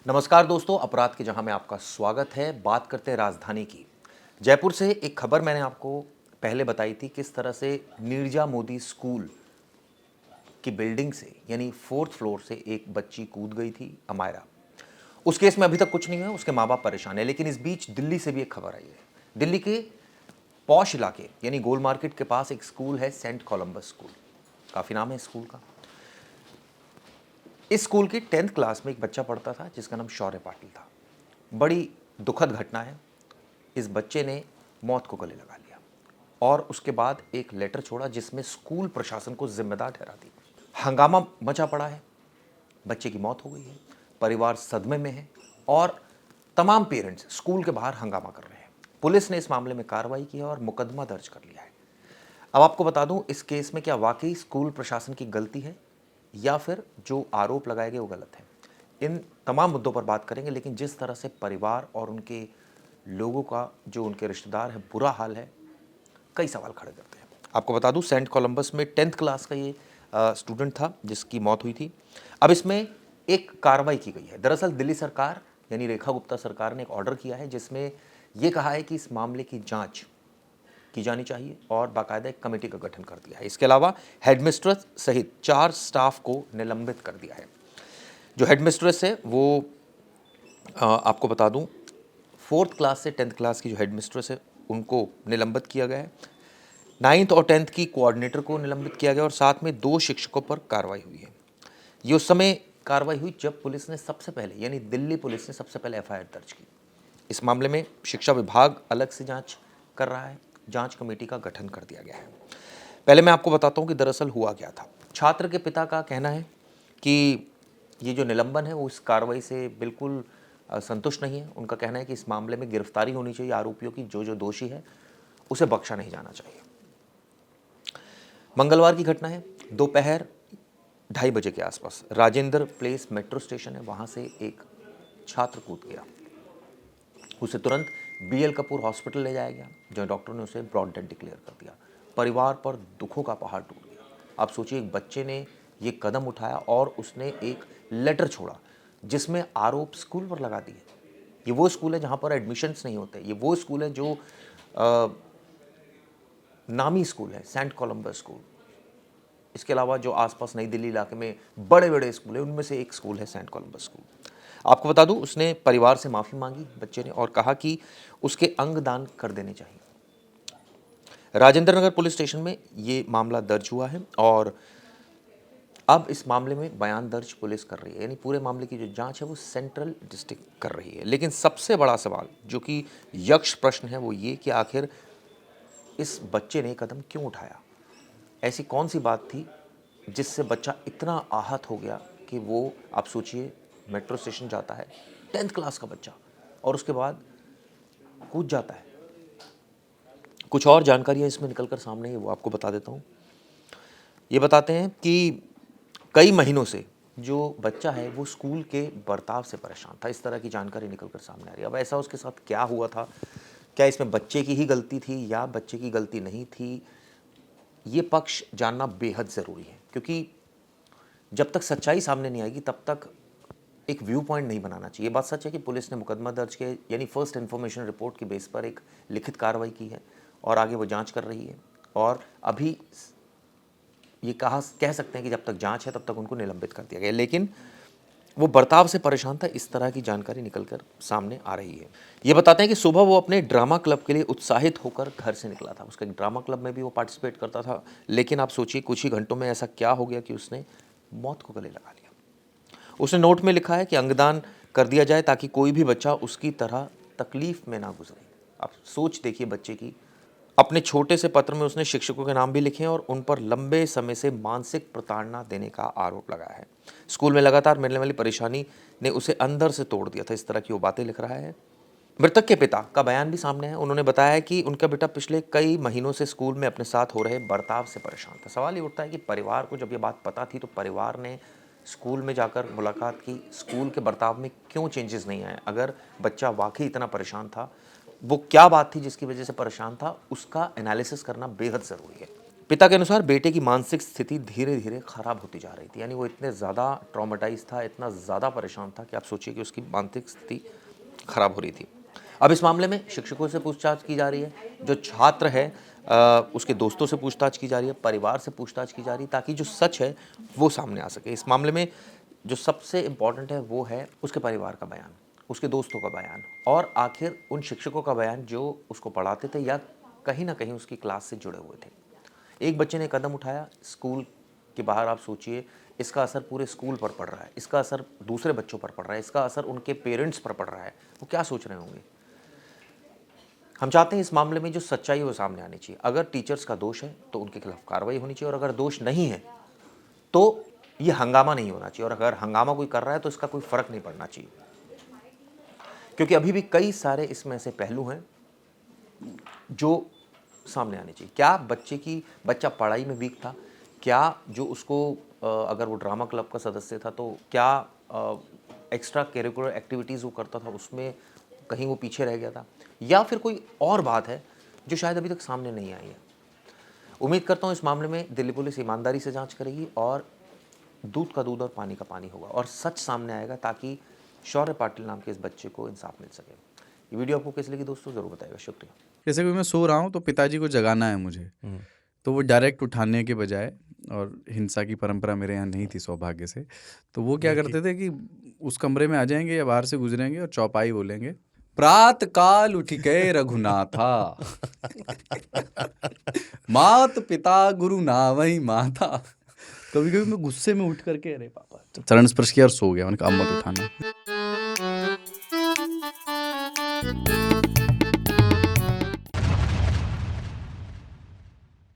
नमस्कार दोस्तों, अपराध के जहां में आपका स्वागत है। बात करते हैं राजधानी की। जयपुर से एक खबर मैंने आपको पहले बताई थी, किस तरह से नीरजा मोदी स्कूल की बिल्डिंग से यानी फोर्थ फ्लोर से एक बच्ची कूद गई थी, अमायरा। उस केस में अभी तक कुछ नहीं हुआ, उसके माँ बाप परेशान है। लेकिन इस बीच दिल्ली से भी एक खबर आई है। दिल्ली के पॉश इलाके यानी गोल मार्केट के पास एक स्कूल है, सेंट कोलंबस स्कूल। काफी नाम है स्कूल का। इस स्कूल की 10th क्लास में एक बच्चा पढ़ता था जिसका नाम शौर्य पाटिल था। बड़ी दुखद घटना है। इस बच्चे ने मौत को गले लगा लिया और उसके बाद एक लेटर छोड़ा जिसमें स्कूल प्रशासन को जिम्मेदार ठहरा दी। हंगामा मचा पड़ा है, बच्चे की मौत हो गई है, परिवार सदमे में है और तमाम पेरेंट्स स्कूल के बाहर हंगामा कर रहे हैं। पुलिस ने इस मामले में कार्रवाई की है और मुकदमा दर्ज कर लिया है। अब आपको बता दूं, इस केस में क्या वाकई स्कूल प्रशासन की गलती है या फिर जो आरोप लगाए गए वो गलत है। इन तमाम मुद्दों पर बात करेंगे, लेकिन जिस तरह से परिवार और उनके लोगों का, जो उनके रिश्तेदार हैं, बुरा हाल है, कई सवाल खड़े करते हैं। आपको बता दूं, सेंट कोलंबस में 10th क्लास का ये स्टूडेंट था जिसकी मौत हुई थी। अब इसमें एक कार्रवाई की गई है। दरअसल दिल्ली सरकार यानी रेखा गुप्ता सरकार ने एक ऑर्डर किया है जिसमें यह कहा है कि इस मामले की जांच की जानी चाहिए और बाकायदा एक कमेटी का गठन कर दिया है। इसके अलावा हेडमिस्ट्रेस सहित 4 स्टाफ को निलंबित कर दिया है। जो हेडमिस्ट्रेस है वो आपको बता दूं, 4th क्लास से 10th क्लास की जो हेडमिस्ट्रेस है उनको निलंबित किया गया है। 9th और 10th की कोऑर्डिनेटर को निलंबित किया गया और साथ में 2 शिक्षकों पर कार्रवाई हुई है। ये उस समय कार्रवाई हुई जब पुलिस ने सबसे पहले यानी दिल्ली पुलिस ने सबसे पहले एफआईआर दर्ज की। इस मामले में शिक्षा विभाग अलग से जांच कर रहा है। जांच कमेटी का गठन कर दिया गया है। पहले मैं आपको बताता हूं कि दरअसल हुआ क्या था। छात्र के पिता का कहना है कि ये जो निलंबन है वो इस कार्रवाई से बिल्कुल संतुष्ट नहीं है। उनका कहना है कि इस मामले में गिरफ्तारी होनी चाहिए आरोपियों की। जो जो दोषी है उसे बख्शा नहीं जाना चाहिए। मंगलवार की घटना है। दोपहर 2:30 बजे के आसपास राजेंद्र प्लेस मेट्रो स्टेशन है, वहां से एक छात्र कूद गया। उसे तुरंत बीएल कपूर हॉस्पिटल ले जाया गया, जहां डॉक्टरों ने उसे ब्रॉड डेड डिक्लेयर कर दिया। परिवार पर दुखों का पहाड़ टूट गया। आप सोचिए, एक बच्चे ने ये कदम उठाया और उसने एक लेटर छोड़ा जिसमें आरोप स्कूल पर लगा दिए। ये वो स्कूल है जहां पर एडमिशन्स नहीं होते। ये वो स्कूल है जो नामी स्कूल है, सेंट कोलंबस स्कूल। इसके अलावा जो आसपास नई दिल्ली इलाके में बड़े बड़े स्कूल हैं, उनमें से एक स्कूल है सेंट कोलंबस स्कूल। आपको बता दूं, उसने परिवार से माफ़ी मांगी बच्चे ने और कहा कि उसके अंग दान कर देने चाहिए। राजेंद्र नगर पुलिस स्टेशन में ये मामला दर्ज हुआ है और अब इस मामले में बयान दर्ज पुलिस कर रही है। यानी पूरे मामले की जो जांच है वो सेंट्रल डिस्ट्रिक्ट कर रही है। लेकिन सबसे बड़ा सवाल जो कि यक्ष प्रश्न है वो ये कि आखिर इस बच्चे ने कदम क्यों उठाया। ऐसी कौन सी बात थी जिससे बच्चा इतना आहत हो गया कि वो, आप सोचिए, मेट्रो स्टेशन जाता है, 10th क्लास का बच्चा, और उसके बाद कूद जाता है। कुछ और जानकारियां इसमें निकल कर सामने है, वो आपको बता देता हूँ। ये बताते हैं कि कई महीनों से जो बच्चा है वो स्कूल के बर्ताव से परेशान था। इस तरह की जानकारी निकल कर सामने आ रही है। अब ऐसा उसके साथ क्या हुआ था, क्या इसमें बच्चे की ही गलती थी या बच्चे की गलती नहीं थी, ये पक्ष जानना बेहद ज़रूरी है। क्योंकि जब तक सच्चाई सामने नहीं आएगी तब तक एक व्यू पॉइंट नहीं बनाना चाहिए। बात सच है कि पुलिस ने मुकदमा दर्ज किया, यानी फर्स्ट इन्फॉर्मेशन रिपोर्ट की बेस पर एक लिखित कार्रवाई की है और आगे वो जांच कर रही है। और अभी ये कह सकते हैं कि जब तक जांच है तब तक उनको निलंबित कर दिया गया। लेकिन वो बर्ताव से परेशान था, इस तरह की जानकारी निकलकर सामने आ रही है। ये बताते हैं कि सुबह वो अपने ड्रामा क्लब के लिए उत्साहित होकर घर से निकला था। उसका एक ड्रामा क्लब में भी वो पार्टिसिपेट करता था। लेकिन आप सोचिए, कुछ ही घंटों में ऐसा क्या हो गया कि उसने मौत को गले लगा लिया। उसने नोट में लिखा है कि अंगदान कर दिया जाए ताकि कोई भी बच्चा उसकी तरह तकलीफ में ना गुजरे। आप सोच देखिए बच्चे की। अपने छोटे से पत्र में उसने शिक्षकों के नाम भी लिखे और उन पर लंबे समय से मानसिक प्रताड़ना देने का आरोप लगाया है। स्कूल में लगातार मिलने वाली परेशानी ने उसे अंदर से तोड़ दिया था, इस तरह की वो बातें लिख रहा है। मृतक के पिता का बयान भी सामने है। उन्होंने बताया कि उनका बेटा पिछले कई महीनों से स्कूल में अपने साथ हो रहे बर्ताव से परेशान था। सवाल ये उठता है कि परिवार को जब ये बात पता थी तो परिवार ने स्कूल में जाकर मुलाकात की, स्कूल के बर्ताव में क्यों चेंजेस नहीं आए। अगर बच्चा वाकई इतना परेशान था, वो क्या बात थी जिसकी वजह से परेशान था, उसका एनालिसिस करना बेहद ज़रूरी है। पिता के अनुसार बेटे की मानसिक स्थिति धीरे धीरे खराब होती जा रही थी, यानी वो इतने ज़्यादा ट्रॉमेटाइज था, इतना ज़्यादा परेशान था कि आप सोचिए कि उसकी मानसिक स्थिति खराब हो रही थी। अब इस मामले में शिक्षकों से पूछताछ की जा रही है, जो छात्र है उसके दोस्तों से पूछताछ की जा रही है, परिवार से पूछताछ की जा रही है, ताकि जो सच है वो सामने आ सके। इस मामले में जो सबसे इम्पॉर्टेंट है वो है उसके परिवार का बयान, उसके दोस्तों का बयान और आखिर उन शिक्षकों का बयान जो उसको पढ़ाते थे या कहीं ना कहीं उसकी क्लास से जुड़े हुए थे। एक बच्चे ने कदम उठाया स्कूल के बाहर, आप सोचिए इसका असर पूरे स्कूल पर पड़ रहा है, इसका असर दूसरे बच्चों पर पड़ रहा है, इसका असर उनके पेरेंट्स पर पड़ रहा है। वो क्या सोच रहे होंगे? हम चाहते हैं इस मामले में जो सच्चाई है वो सामने आनी चाहिए। अगर टीचर्स का दोष है तो उनके खिलाफ कार्रवाई होनी चाहिए, और अगर दोष नहीं है तो ये हंगामा नहीं होना चाहिए, और अगर हंगामा कोई कर रहा है तो इसका कोई फर्क नहीं पड़ना चाहिए, क्योंकि अभी भी कई सारे इसमें ऐसे पहलू हैं जो सामने आने चाहिए। क्या बच्चा पढ़ाई में वीक था? क्या जो उसको अगर वो ड्रामा क्लब का सदस्य था तो क्या एक्स्ट्रा करिकुलर एक्टिविटीज़ वो करता था उसमें कहीं वो पीछे रह गया था? या फिर कोई और बात है जो शायद अभी तक सामने नहीं आई है? उम्मीद करता हूँ इस मामले में दिल्ली पुलिस ईमानदारी से जांच करेगी और दूध का दूध और पानी का पानी होगा और सच सामने आएगा, ताकि शौर्य पाटिल नाम के इस बच्चे को इंसाफ मिल सके। ये वीडियो आपको कैसी लगी दोस्तों, ज़रूर बताइएगा। शुक्रिया। जैसे कि मैं सो रहा हूँ तो पिताजी को जगाना है मुझे, तो वो डायरेक्ट उठाने के बजाय, और हिंसा की परंपरा मेरे यहाँ नहीं थी सौभाग्य से, तो वो क्या करते थे कि उस कमरे में आ जाएंगे या बाहर से गुजरेंगे और चौपाई बोलेंगे, प्रात काल उठ के रघुनाथा मात पिता गुरु नावई माता। कभी कभी मैं गुस्से में उठ करके अरे पापा, चरण स्पर्श किया और सो गया। मैंने कहा अब मत उठाना।